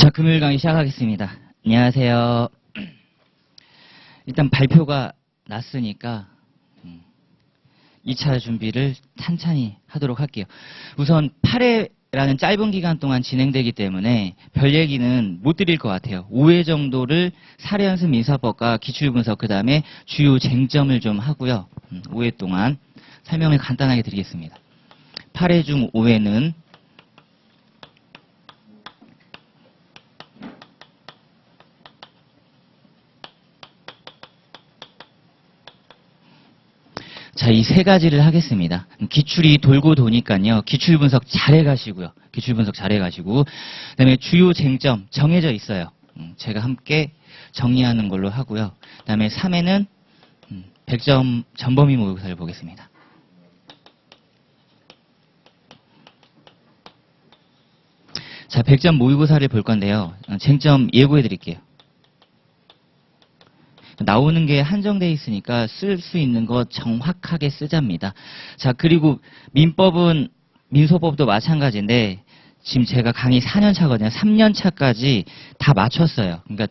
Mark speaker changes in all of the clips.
Speaker 1: 자, 금요일 강의 시작하겠습니다. 안녕하세요. 일단 발표가 났으니까 2차 준비를 찬찬히 하도록 할게요. 우선 8회라는 짧은 기간 동안 진행되기 때문에 별 얘기는 못 드릴 것 같아요. 5회 정도를 사례연습 민사법과 기출분석, 그 다음에 주요 쟁점을 좀 하고요. 5회 동안 설명을 간단하게 드리겠습니다. 8회 중 5회는 자, 이 세 가지를 하겠습니다. 기출이 돌고 도니까요. 기출 분석 잘 해가시고요. 기출 분석 잘 해가시고, 그다음에 주요 쟁점 정해져 있어요. 제가 함께 정리하는 걸로 하고요. 그다음에 3회는 100점 전범위 모의고사를 보겠습니다. 자, 100점 모의고사를 볼 건데요. 쟁점 예고해 드릴게요. 나오는 게 한정되어 있으니까 쓸 수 있는 거 정확하게 쓰자입니다. 자, 그리고 민소법도 마찬가지인데 지금 제가 강의 4년 차거든요. 3년 차까지 다 맞췄어요. 그러니까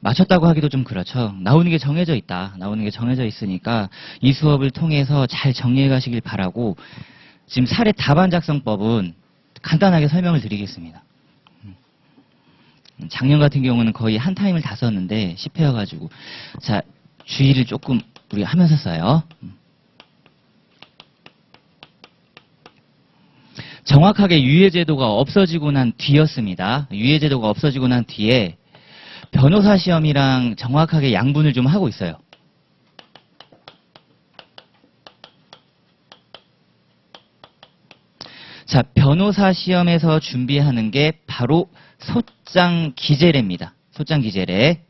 Speaker 1: 맞췄다고 하기도 좀 그렇죠. 나오는 게 정해져 있다. 나오는 게 정해져 있으니까 이 수업을 통해서 잘 정리해 가시길 바라고, 지금 사례 답안 작성법은 간단하게 설명을 드리겠습니다. 작년 같은 경우는 거의 한 타임을 다 썼는데 10회여가지고, 자, 주의를 조금 우리 하면서 써요. 정확하게 유예제도가 없어지고 난 뒤였습니다. 유예제도가 없어지고 난 뒤에 변호사 시험이랑 정확하게 양분을 좀 하고 있어요. 자, 변호사 시험에서 준비하는 게 바로 소장 기재례입니다. 소장 기재례.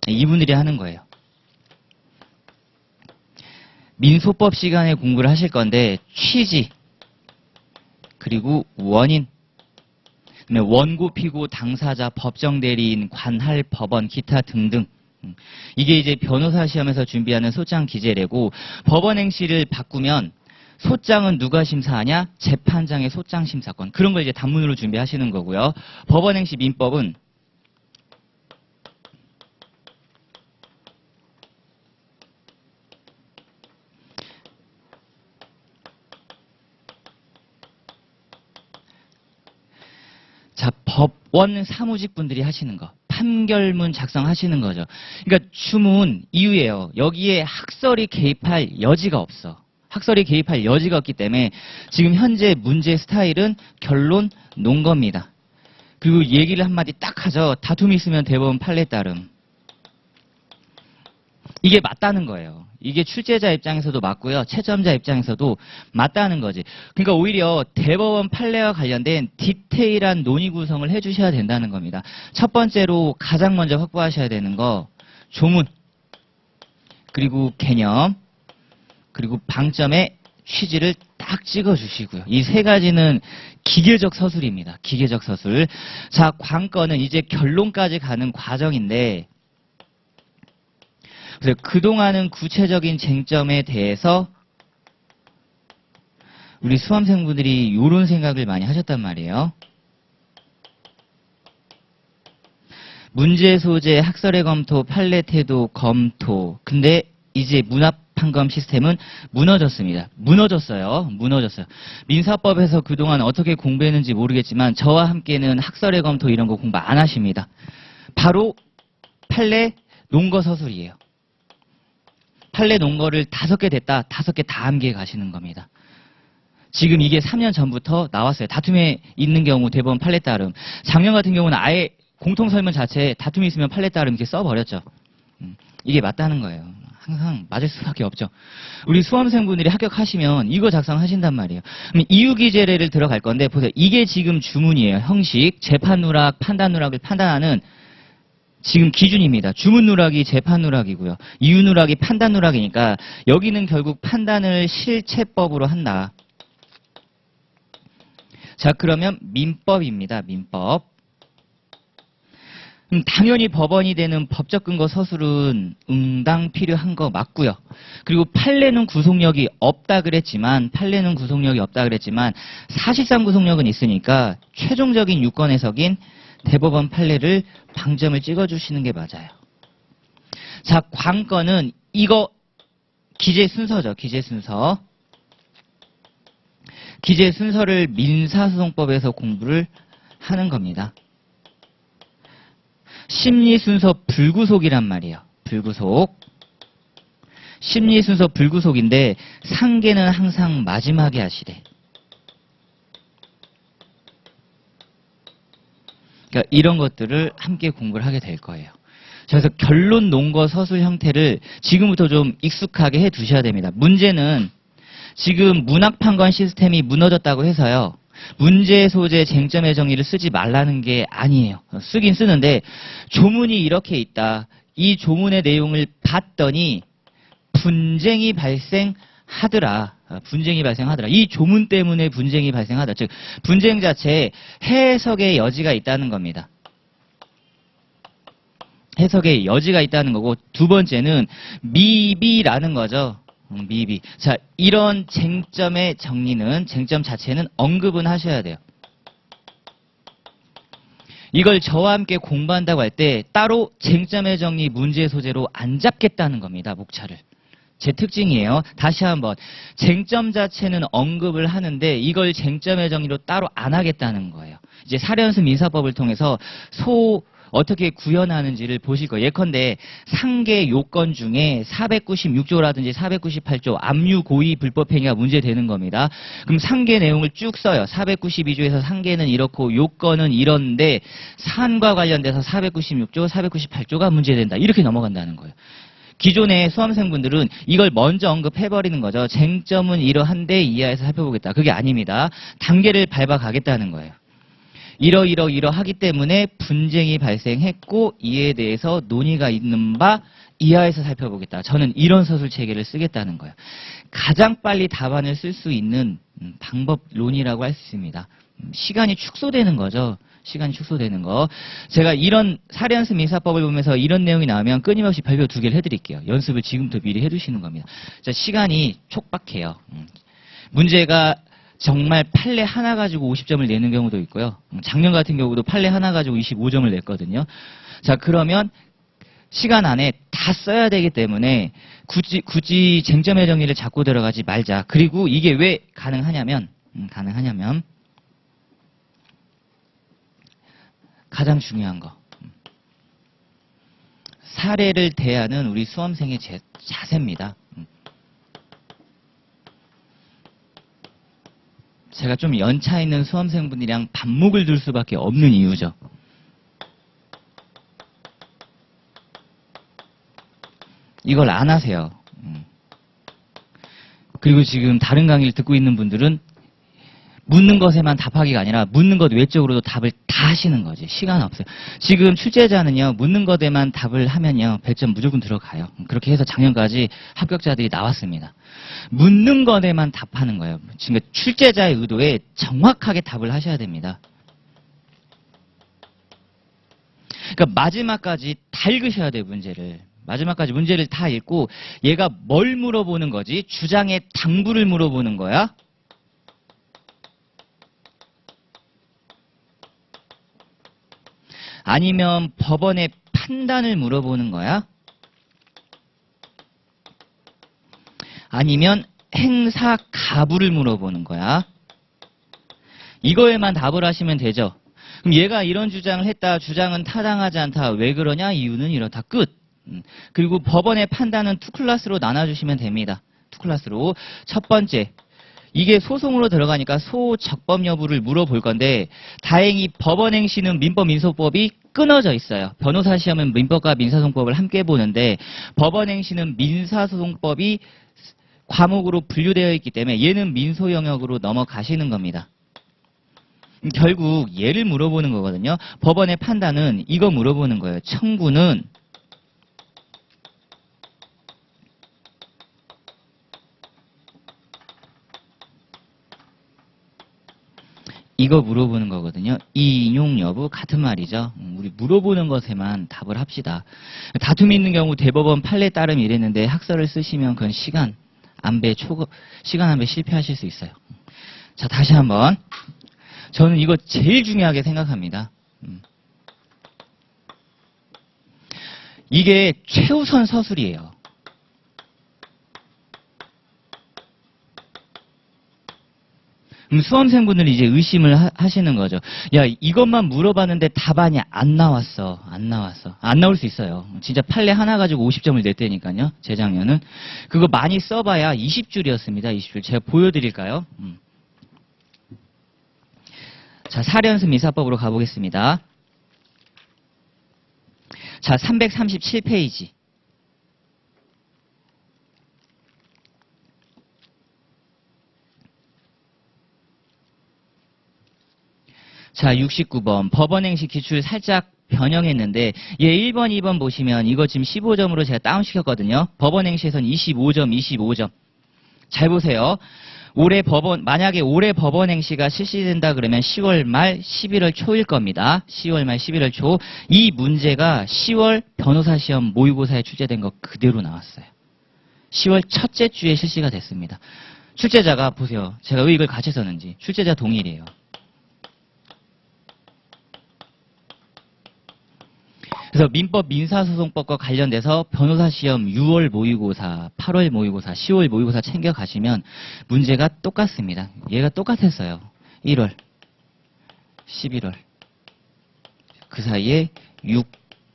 Speaker 1: 이분들이 하는 거예요. 민소법 시간에 공부를 하실 건데 취지, 그리고 원인, 그다음에 원고, 피고, 당사자, 법정 대리인, 관할, 법원, 기타 등등. 이게 이제 변호사 시험에서 준비하는 소장 기재례고, 법원 행시를 바꾸면 소장은 누가 심사하냐? 재판장의 소장 심사권. 그런 걸 이제 단문으로 준비하시는 거고요. 법원 행시 민법은 자, 법원 사무직 분들이 하시는 거. 판결문 작성하시는 거죠. 그러니까 주문 이유예요. 여기에 학설이 개입할 여지가 없어. 학설이 개입할 여지가 없기 때문에 지금 현재 문제 스타일은 결론 논거입니다. 그리고 얘기를 한마디 딱 하죠. 다툼이 있으면 대법원 판례 따름. 이게 맞다는 거예요. 이게 출제자 입장에서도 맞고요. 채점자 입장에서도 맞다는 거지. 그러니까 오히려 대법원 판례와 관련된 디테일한 논의 구성을 해주셔야 된다는 겁니다. 첫 번째로 가장 먼저 확보하셔야 되는 거 조문, 그리고 개념, 그리고 방점의 취지를 딱 찍어주시고요. 이 세 가지는 기계적 서술입니다. 기계적 서술. 자, 관건은 이제 결론까지 가는 과정인데, 그래서 그동안은 구체적인 쟁점에 대해서 우리 수험생분들이 이런 생각을 많이 하셨단 말이에요. 문제 소재, 학설의 검토, 판례 태도 검토. 근데 이제 문합 판검 시스템은 무너졌습니다. 무너졌어요. 민사법에서 그동안 어떻게 공부했는지 모르겠지만 저와 함께는 학설의 검토 이런 거 공부 안 하십니다. 바로 판례 논거 서술이에요. 판례 논거를 5개 됐다. 5개 다 암기해 가시는 겁니다. 지금 이게 3년 전부터 나왔어요. 다툼에 있는 경우 대법원 판례 따름. 작년 같은 경우는 아예 공통 설문 자체에 다툼이 있으면 판례 따름 이렇게 써버렸죠. 이게 맞다는 거예요. 항상 맞을 수밖에 없죠. 우리 수험생분들이 합격하시면 이거 작성하신단 말이에요. 그럼 이유기재례를 들어갈 건데 보세요. 이게 지금 주문이에요. 형식, 재판 누락, 판단 누락을 판단하는 지금 기준입니다. 주문 누락이 재판 누락이고요. 이유 누락이 판단 누락이니까 여기는 결국 판단을 실체법으로 한다. 자, 그러면 민법입니다. 민법. 당연히 법원이 되는 법적 근거 서술은 응당 필요한 거 맞고요. 그리고 판례는 구속력이 없다 그랬지만 사실상 구속력은 있으니까 최종적인 유권 해석인 대법원 판례를 방점을 찍어주시는 게 맞아요. 자, 관건은 이거 기재 순서죠. 기재 순서. 기재 순서를 민사소송법에서 공부를 하는 겁니다. 심리 순서 불구속이란 말이에요. 불구속. 심리 순서 불구속인데 상계는 항상 마지막에 하시래. 그러니까 이런 것들을 함께 공부를 하게 될 거예요. 그래서 결론 논거 서술 형태를 지금부터 좀 익숙하게 해 두셔야 됩니다. 문제는 지금 문학 판권 시스템이 무너졌다고 해서요. 문제 소재 쟁점의 정의를 쓰지 말라는 게 아니에요. 쓰긴 쓰는데 조문이 이렇게 있다. 이 조문의 내용을 봤더니 분쟁이 발생하더라. 분쟁이 발생하더라. 이 조문 때문에 분쟁이 발생하다. 즉 분쟁 자체에 해석의 여지가 있다는 겁니다. 해석의 여지가 있다는 거고 두 번째는 미비라는 거죠. 미비. 자, 이런 쟁점의 정리는 쟁점 자체는 언급은 하셔야 돼요. 이걸 저와 함께 공부한다고 할 때 따로 쟁점의 정리 문제 소재로 안 잡겠다는 겁니다. 목차를. 제 특징이에요. 다시 한번 쟁점 자체는 언급을 하는데 이걸 쟁점의 정리로 따로 안 하겠다는 거예요. 이제 사례연습 민사법을 통해서 어떻게 구현하는지를 보실 거예요. 예컨대 상계 요건 중에 496조라든지 498조 압류 고의 불법행위가 문제되는 겁니다. 그럼 상계 내용을 쭉 써요. 492조에서 상계는 이렇고 요건은 이런데 사안과 관련돼서 496조, 498조가 문제된다. 이렇게 넘어간다는 거예요. 기존의 수험생분들은 이걸 먼저 언급해버리는 거죠. 쟁점은 이러한데 이하에서 살펴보겠다. 그게 아닙니다. 단계를 밟아가겠다는 거예요. 이러하기 때문에 분쟁이 발생했고 이에 대해서 논의가 있는 바 이하에서 살펴보겠다. 저는 이런 서술 체계를 쓰겠다는 거예요. 가장 빨리 답안을 쓸 수 있는 방법론이라고 할 수 있습니다. 시간이 축소되는 거죠. 시간이 축소되는 거. 제가 이런 사례연습 민사법을 보면서 이런 내용이 나오면 끊임없이 별표 2개를 해드릴게요. 연습을 지금부터 미리 해두시는 겁니다. 자, 시간이 촉박해요. 문제가 정말 판례 하나 가지고 50점을 내는 경우도 있고요. 작년 같은 경우도 판례 하나 가지고 25점을 냈거든요. 자, 그러면 시간 안에 다 써야 되기 때문에 굳이 쟁점의 정리를 잡고 들어가지 말자. 그리고 이게 왜 가능하냐면 가장 중요한 거. 사례를 대하는 우리 수험생의 자세입니다. 제가 좀 연차 있는 수험생분들이랑 반목을 둘 수밖에 없는 이유죠. 이걸 안 하세요. 그리고 지금 다른 강의를 듣고 있는 분들은 묻는 것에만 답하기가 아니라 묻는 것 외적으로도 답을 다 하시는 거지. 시간 없어요. 지금 출제자는요. 묻는 것에만 답을 하면요. 100점 무조건 들어가요. 그렇게 해서 작년까지 합격자들이 나왔습니다. 묻는 것에만 답하는 거예요. 지금 출제자의 의도에 정확하게 답을 하셔야 됩니다. 그러니까 마지막까지 다 읽으셔야 돼요. 문제를. 마지막까지 문제를 다 읽고 얘가 뭘 물어보는 거지? 주장의 당부를 물어보는 거야? 아니면 법원의 판단을 물어보는 거야? 아니면 행사 가부를 물어보는 거야? 이거에만 답을 하시면 되죠. 그럼 얘가 이런 주장을 했다. 주장은 타당하지 않다. 왜 그러냐? 이유는 이렇다. 끝. 그리고 법원의 판단은 2클래스로 나눠주시면 됩니다. 2클래스로. 첫 번째. 이게 소송으로 들어가니까 소적법 여부를 물어볼 건데 다행히 법원 행시는 민법 민소법이 끊어져 있어요. 변호사 시험은 민법과 민사소송법을 함께 보는데 법원 행시는 민사소송법이 과목으로 분류되어 있기 때문에 얘는 민소 영역으로 넘어가시는 겁니다. 결국 얘를 물어보는 거거든요. 법원의 판단은 이거 물어보는 거예요. 청구는 이거 물어보는 거거든요. 이 인용 여부 같은 말이죠. 우리 물어보는 것에만 답을 합시다. 다툼이 있는 경우 대법원 판례 따름 이랬는데 학설을 쓰시면 그건 시간 한 배 실패하실 수 있어요. 자, 다시 한번. 저는 이거 제일 중요하게 생각합니다. 이게 최우선 서술이에요. 수험생분들이 이제 의심을 하시는 거죠. 야, 이것만 물어봤는데 답안이 안 나왔어. 안 나왔어. 안 나올 수 있어요. 진짜 판례 하나 가지고 50점을 냈다니까요. 재작년은. 그거 많이 써봐야 20줄이었습니다. 20줄. 제가 보여드릴까요? 자, 사례연습 민사법으로 가보겠습니다. 자, 337페이지. 자, 69번. 법원행시 기출 살짝 변형했는데, 얘 1번, 2번 보시면 이거 지금 15점으로 제가 다운시켰거든요. 법원행시에선 25점, 25점. 잘 보세요. 만약에 올해 법원행시가 실시된다 그러면 10월 말 11월 초일 겁니다. 10월 말 11월 초. 이 문제가 10월 변호사 시험 모의고사에 출제된 거 그대로 나왔어요. 10월 첫째 주에 실시가 됐습니다. 출제자가 보세요. 제가 왜 이걸 같이 썼는지. 출제자 동일이에요. 그래서 민법 민사소송법과 관련돼서 변호사 시험 6월 모의고사, 8월 모의고사, 10월 모의고사 챙겨가시면 문제가 똑같습니다. 얘가 똑같았어요. 1월, 11월. 그 사이에 6,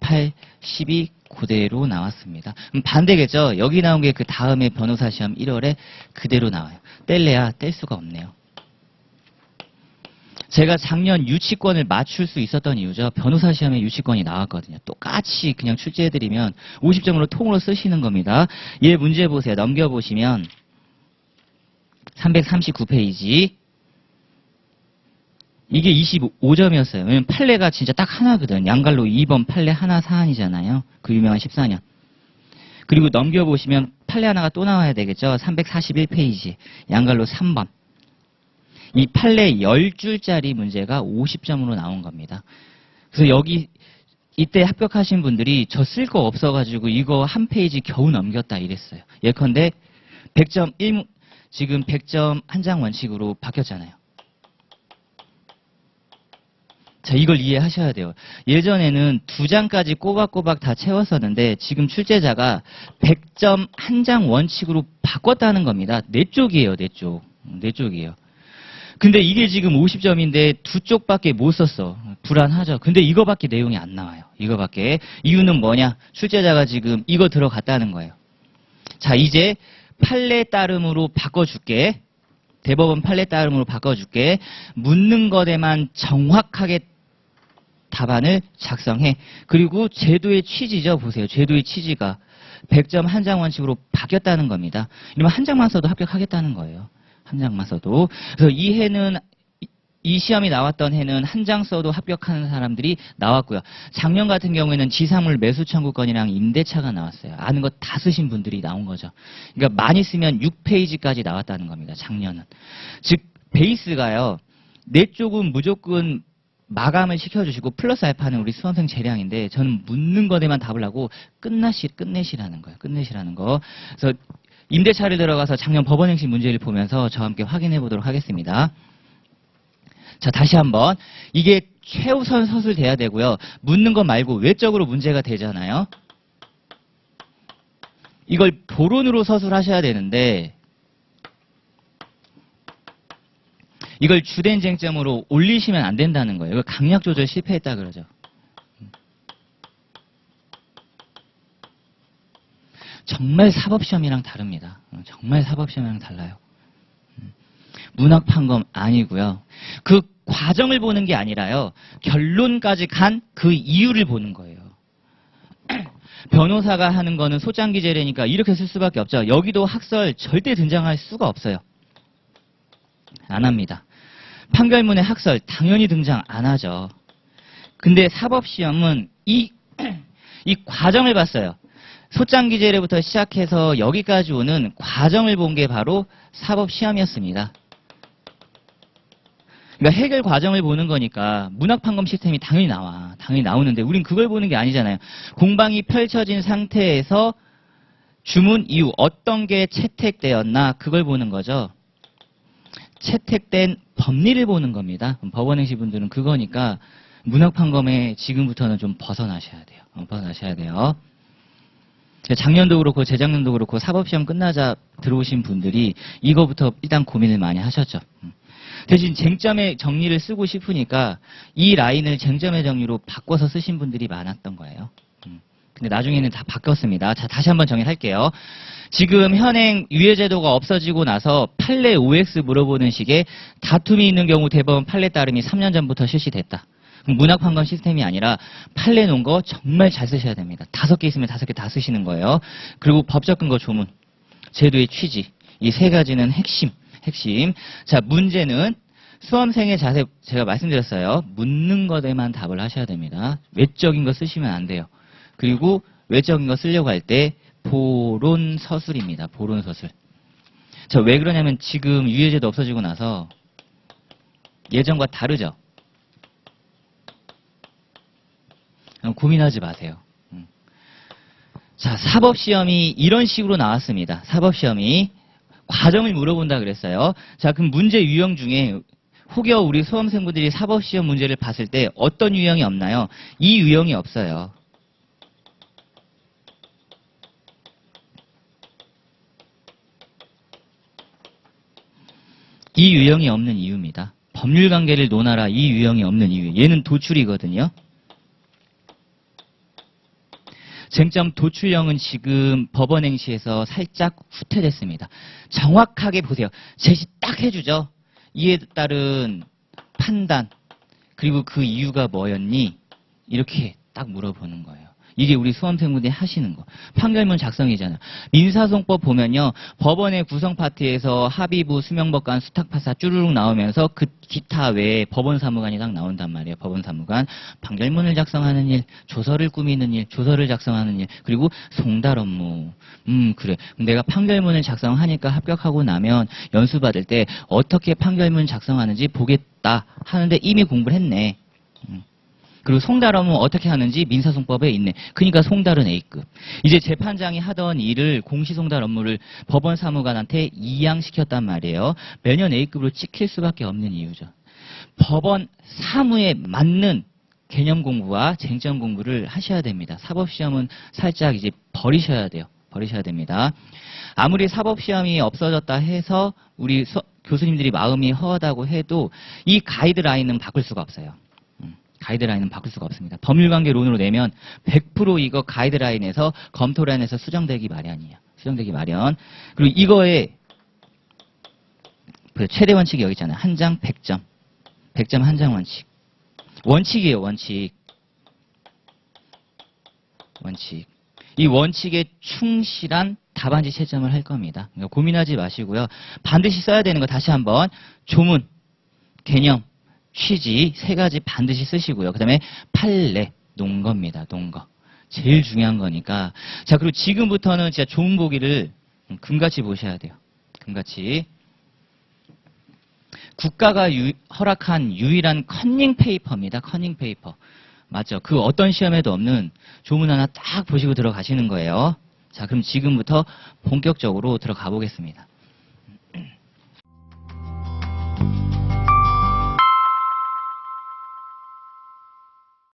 Speaker 1: 8, 12 그대로 나왔습니다. 반대겠죠? 여기 나온 게 그 다음에 변호사 시험 1월에 그대로 나와요. 뗄래야 뗄 수가 없네요. 제가 작년 유치권을 맞출 수 있었던 이유죠. 변호사 시험에 유치권이 나왔거든요. 똑같이 그냥 출제해드리면 50점으로 통으로 쓰시는 겁니다. 얘 문제 보세요. 넘겨보시면 339페이지. 이게 25점이었어요. 왜냐면 판례가 진짜 딱 하나거든. 양갈로 2번 판례 하나 사안이잖아요. 그 유명한 14년. 그리고 넘겨보시면 판례 하나가 또 나와야 되겠죠. 341페이지. 양갈로 3번. 이 판례 10줄짜리 문제가 50점으로 나온 겁니다. 그래서 이때 합격하신 분들이 저 쓸 거 없어가지고 이거 한 페이지 겨우 넘겼다 이랬어요. 예컨대 100점 지금 100점 한 장 원칙으로 바뀌었잖아요. 자, 이걸 이해하셔야 돼요. 예전에는 2장까지 꼬박꼬박 다 채웠었는데 지금 출제자가 100점 한 장 원칙으로 바꿨다는 겁니다. 4쪽이에요, 4쪽. 4쪽이에요. 근데 이게 지금 50점인데 2쪽밖에 못 썼어. 불안하죠. 근데 이거밖에 내용이 안 나와요. 이거밖에. 이유는 뭐냐? 출제자가 지금 이거 들어갔다는 거예요. 자, 이제 판례 따름으로 바꿔줄게. 대법원 판례 따름으로 바꿔줄게. 묻는 것에만 정확하게 답안을 작성해. 그리고 제도의 취지죠. 보세요. 제도의 취지가 100점 한 장 원칙으로 바뀌었다는 겁니다. 이러면 한 장만 써도 합격하겠다는 거예요. 한 장만 써도. 그래서 이 시험이 나왔던 해는 한 장 써도 합격하는 사람들이 나왔고요. 작년 같은 경우에는 지상물 매수 청구권이랑 임대차가 나왔어요. 아는 거 다 쓰신 분들이 나온 거죠. 그러니까 많이 쓰면 6페이지까지 나왔다는 겁니다. 작년은. 즉 베이스가요. 4쪽은 무조건 마감을 시켜주시고 플러스 알파는 우리 수험생 재량인데 저는 묻는 것에만 답을 하고 끝내시라는 거예요. 끝내시라는 거. 그래서 임대차를 들어가서 작년 법원행시 문제를 보면서 저와 함께 확인해 보도록 하겠습니다. 자, 다시 한번. 이게 최우선 서술 돼야 되고요. 묻는 것 말고 외적으로 문제가 되잖아요. 이걸 보론으로 서술하셔야 되는데 이걸 주된 쟁점으로 올리시면 안 된다는 거예요. 이거 강약 조절 실패했다 그러죠. 정말 사법시험이랑 다릅니다. 정말 사법시험이랑 달라요. 문학 판검 아니고요. 그 과정을 보는 게 아니라요. 결론까지 간 그 이유를 보는 거예요. 변호사가 하는 거는 소장기재례니까 이렇게 쓸 수밖에 없죠. 여기도 학설 절대 등장할 수가 없어요. 안 합니다. 판결문에 학설 당연히 등장 안 하죠. 근데 사법시험은 이 과정을 봤어요. 소장기재례부터 시작해서 여기까지 오는 과정을 본 게 바로 사법시험이었습니다. 그러니까 해결 과정을 보는 거니까 문학판검 시스템이 당연히 나와. 당연히 나오는데 우린 그걸 보는 게 아니잖아요. 공방이 펼쳐진 상태에서 주문 이후 어떤 게 채택되었나 그걸 보는 거죠. 채택된 법리를 보는 겁니다. 법원행시 분들은 그거니까 문학판검에 지금부터는 좀 벗어나셔야 돼요. 벗어나셔야 돼요. 작년도 그렇고 재작년도 그렇고 사법시험 끝나자 들어오신 분들이 이거부터 일단 고민을 많이 하셨죠. 대신 쟁점의 정리를 쓰고 싶으니까 이 라인을 쟁점의 정리로 바꿔서 쓰신 분들이 많았던 거예요. 근데 나중에는 다 바뀌었습니다. 자, 다시 한번 정리할게요. 지금 현행 유예제도가 없어지고 나서 판례 OX 물어보는 식의 다툼이 있는 경우 대법원 판례 따름이 3년 전부터 실시됐다. 문학판검 시스템이 아니라 판례 놓은 거 정말 잘 쓰셔야 됩니다. 5개 있으면 5개 다 쓰시는 거예요. 그리고 법적 근거 조문, 제도의 취지, 이 3가지는 핵심. 자, 문제는 수험생의 자세 제가 말씀드렸어요. 묻는 것에만 답을 하셔야 됩니다. 외적인 거 쓰시면 안 돼요. 그리고 외적인 거 쓰려고 할 때 보론서술입니다. 보론서술. 자, 왜 그러냐면 지금 유예제도 없어지고 나서 예전과 다르죠. 고민하지 마세요. 자, 사법시험이 이런 식으로 나왔습니다. 사법시험이 과정을 물어본다 그랬어요. 자, 그럼 문제 유형 중에 혹여 우리 수험생분들이 사법시험 문제를 봤을 때 어떤 유형이 없나요? 이 유형이 없어요. 이 유형이 없는 이유입니다. 법률관계를 논하라 이 유형이 없는 이유. 얘는 도출이거든요. 쟁점 도출형은 지금 법원 행시에서 살짝 후퇴됐습니다. 정확하게 보세요. 제시 딱 해주죠. 이에 따른 판단 그리고 그 이유가 뭐였니? 이렇게 딱 물어보는 거예요. 이게 우리 수험생분들이 하시는 거. 판결문 작성이잖아요. 민사소송법 보면요. 법원의 구성 파트에서 합의부, 수명법관, 수탁파사 쭈루룩 나오면서 그 기타 외에 법원 사무관이 딱 나온단 말이에요. 법원 사무관. 판결문을 작성하는 일, 조서를 꾸미는 일, 조서를 작성하는 일, 그리고 송달 업무. 그래. 내가 판결문을 작성하니까 합격하고 나면 연수 받을 때 어떻게 판결문 작성하는지 보겠다 하는데 이미 공부를 했네. 그리고 송달 업무 어떻게 하는지 민사소송법에 있네. 그러니까 송달은 A급. 이제 재판장이 하던 일을 공시송달 업무를 법원 사무관한테 이양시켰단 말이에요. 매년 A급으로 찍힐 수밖에 없는 이유죠. 법원 사무에 맞는 개념 공부와 쟁점 공부를 하셔야 됩니다. 사법시험은 살짝 이제 버리셔야 돼요. 버리셔야 됩니다. 아무리 사법시험이 없어졌다 해서 우리 교수님들이 마음이 허하다고 해도 이 가이드라인은 바꿀 수가 없어요. 가이드라인은 바꿀 수가 없습니다. 법률관계론으로 내면 100% 이거 가이드라인에서 검토라인에서 수정되기 마련이에요. 수정되기 마련. 그리고 이거에 최대 원칙이 여기 있잖아요. 한 장 100점. 100점 한 장 원칙. 원칙이에요. 원칙. 이 원칙에 충실한 답안지 채점을 할 겁니다. 그러니까 고민하지 마시고요. 반드시 써야 되는 거 다시 한번 조문, 개념, 취지 3가지 반드시 쓰시고요. 그 다음에 판례, 논거입니다. 논거. 제일 중요한 거니까. 자, 그리고 지금부터는 진짜 좋은 보기를 금같이 보셔야 돼요. 금같이. 국가가 허락한 유일한 커닝 페이퍼입니다. 커닝 페이퍼. 맞죠? 그 어떤 시험에도 없는 조문 하나 딱 보시고 들어가시는 거예요. 자, 그럼 지금부터 본격적으로 들어가 보겠습니다.